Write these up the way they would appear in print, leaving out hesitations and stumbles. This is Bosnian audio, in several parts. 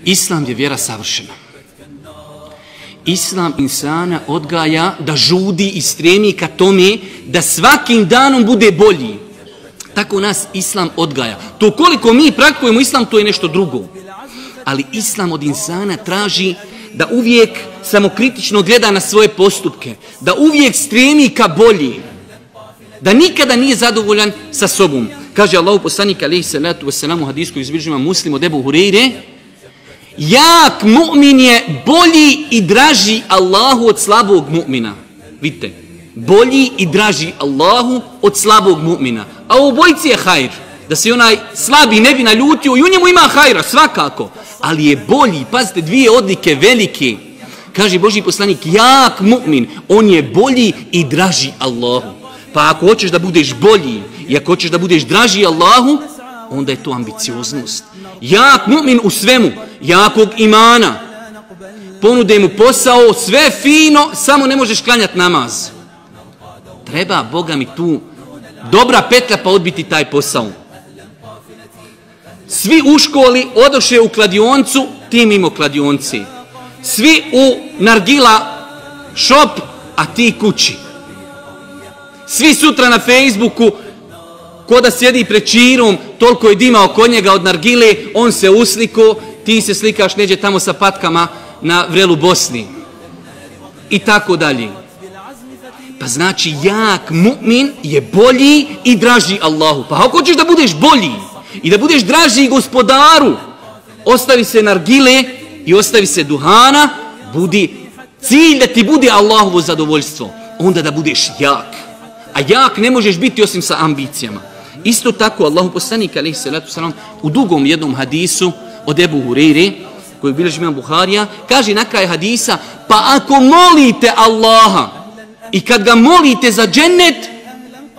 Islam je vjera savršena. Islam insana odgaja da žudi i stremi ka tome da svakim danom bude bolji. Tako nas Islam odgaja. To koliko mi praktikujemo Islam, to je nešto drugo. Ali Islam od insana traži da uvijek samokritično gleda na svoje postupke, da uvijek stremi ka bolji, da nikada nije zadovoljan sa sobom. Kaže Allahu poslanik alejhi salatu vesselam u hadisu koji izbilježi Muslim od Ebu Hureyre: jak mu'min je bolji i draži Allahu od slabog mu'mina. Vidite, bolji i draži Allahu od slabog mu'mina. A u obojici je hajr. Da se onaj slabi ne bi naljutio i u njemu ima hajra, svakako. Ali je bolji, pazite, dvije odlike velike. Kaže Božji poslanik, jak mu'min, on je bolji i draži Allahu. Pa ako hoćeš da budeš bolji i ako hoćeš da budeš draži Allahu, onda je to ambicioznost. Jak mu'min u svemu, jakog imana. Ponude mu posao, sve fino, samo ne možeš klanjati namaz. Treba, Boga mi, tu dobra petlja pa odbiti taj posao. Svi u školi odoše u kladioncu, ti mimo kladionci. Svi u nargila shop, a ti kući. Svi sutra na Facebooku, ko da sjedi pred čirom, toliko je dima oko njega od nargile, on se usliko, ti se slikaš neđe tamo sa patkama na vrelu Bosni. I tako dalje. Pa znači, jak mu'min je bolji i draži Allahu. Pa ako hoćeš da budeš bolji i da budeš draži gospodaru, ostavi se nargile i ostavi se duhana, budi cilj da ti bude Allahovo zadovoljstvo. Onda da budeš jak. A jak ne možeš biti osim sa ambicijama. Isto tako, Allahu poslanik alejhi salatu selam u dugom jednom hadisu od Ebu Hureyre, koji bilježi imam Buharija, kaže na kraju hadisa: pa ako molite Allaha i kad ga molite za džennet,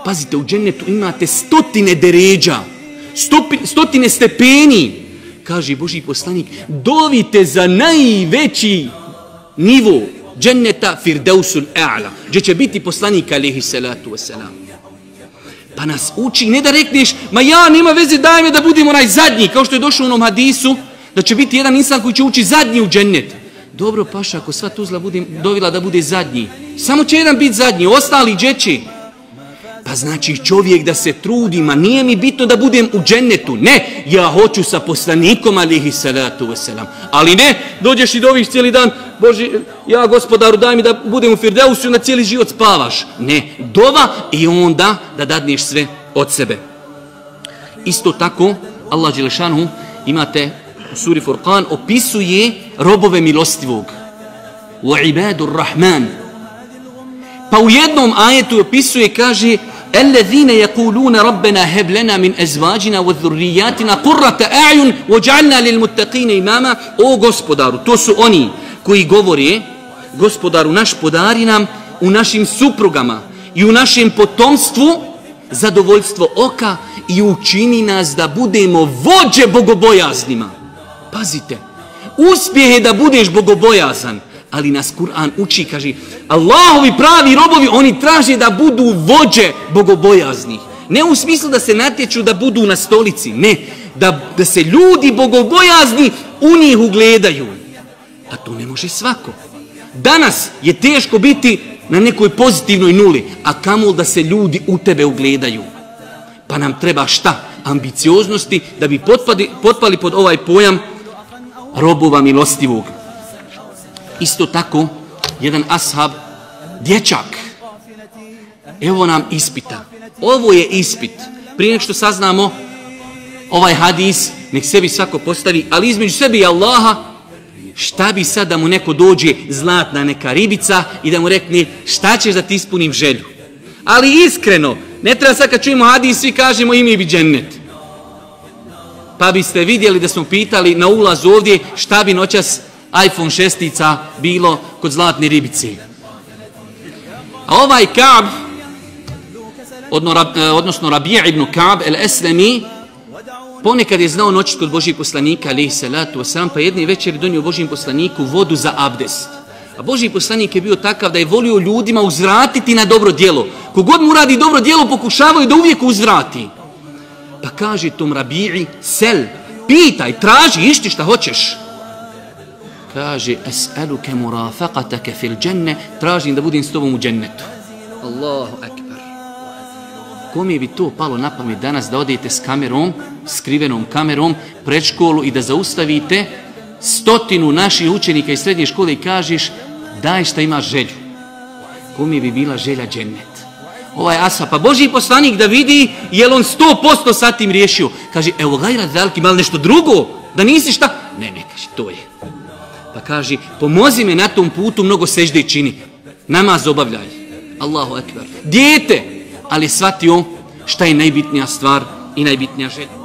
pazite, u džennetu imate stotine deređa, stotine stepeni. Kaže Božji poslanik, dovite za najveći nivo dženneta Firdausul A'la, gdje će biti poslanik alejhi salatu vesselam. Pa nas uči, ne da rekneš, ma ja, nema veze, daj me da budem onaj zadnji, kao što je došlo u onom hadisu, da će biti jedan insan koji će ući zadnji u džennet. Dobro, paša, ako sva tuzla budem dovila da bude zadnji, samo će jedan biti zadnji, ostali džeći. Pa znači čovjek da se trudi, ma nije mi bitno da budem u džennetu. Ne, ja hoću sa poslanikom alejhi salatu vesselam. Ali ne, dođeš i doviš cijeli dan, Bože, ja gospodaru daj mi da budem u Firdausu i na cijeli život spavaš. Ne, dova i onda da dadneš sve od sebe. Isto tako, Allah dželešanu, imate u suri Furqan, opisuje robove milostivog. Wa ibadur rahman. Pa u jednom ajetu opisuje, kaže: "Ellezine yaquluna rabbana hab lana min azwajina wa dhurriyyatina qurrata a'yun waj'alna lil muttaqina imama." O gospodaru, to su oni koji govore: gospodaru naš, podari nam u našim suprugama i u našem potomstvu zadovoljstvo oka i učini nas da budemo vođe bogobojaznima. Pazite, uspjeh je da budeš bogobojazan. Ali nas Kur'an uči, kaže, Allahovi pravi robovi, oni traže da budu vođe bogobojaznih. Ne u smislu da se natječu da budu na stolici, ne, da se ljudi bogobojazni u njih ugledaju. A to ne može svako. Danas je teško biti na nekoj pozitivnoj nuli, a kamol da se ljudi u tebe ugledaju. Pa nam treba šta? Ambicioznosti da bi potpali pod ovaj pojam robova milostivog. Isto tako, jedan ashab, dječak, evo nam ispita. Ovo je ispit. Prije nego što saznamo ovaj hadis, nek sebi svako postavi, ali između sebi i Allaha, šta bi sad da mu neko dođe, zlatna neka ribica, i da mu rekne šta ćeš da ti ispunim želju. Ali iskreno, ne treba sad kad čujemo hadis, svi kažemo i mi bi džennet. Pa biste vidjeli da smo pitali na ulaz ovdje šta bi noćas iPhone 6 bilo kod zlatne ribice. A ovaj Ka'b, odnosno Rabija ibn Ka'b el-Eslemi, ponekad je znao noćiti kod Božijeg poslanika, alejhi salatu vesselam, pa jedne večeri donio Božijem poslaniku vodu za abdest. A Božji poslanik je bio takav da je volio ljudima uzvratiti na dobro djelo. Kogod mu radi dobro djelo, pokušavaju da uvijek uzvrati. Pa kaže tom Rabiji, sel, pitaj, traži, išti šta hoćeš. Kaže, es'aluke murafaqatake fil dženne, tražim da budem s tobom u džennetu. Allahu ekber. Kome bi to palo na pamet danas da odete s kamerom, skrivenom kamerom, pred školu i da zaustavite 100 naših učenika iz srednje škole i kažeš, daj šta imaš želju. Kome bi bila želja džennet? Ovaj ashab, pa Božji poslanik da vidi, jel on 100% sa tim riješio. Kaže, evo gajra zalki, malo nešto drugo, da nisi šta? Ne, kaže, to je. Pa kaže, pomozi me na tom putu, mnogo sežde čini. Namaz obavljaj. Allahu ekber. Dijete, ali shvatio šta je najbitnija stvar i najbitnija želja.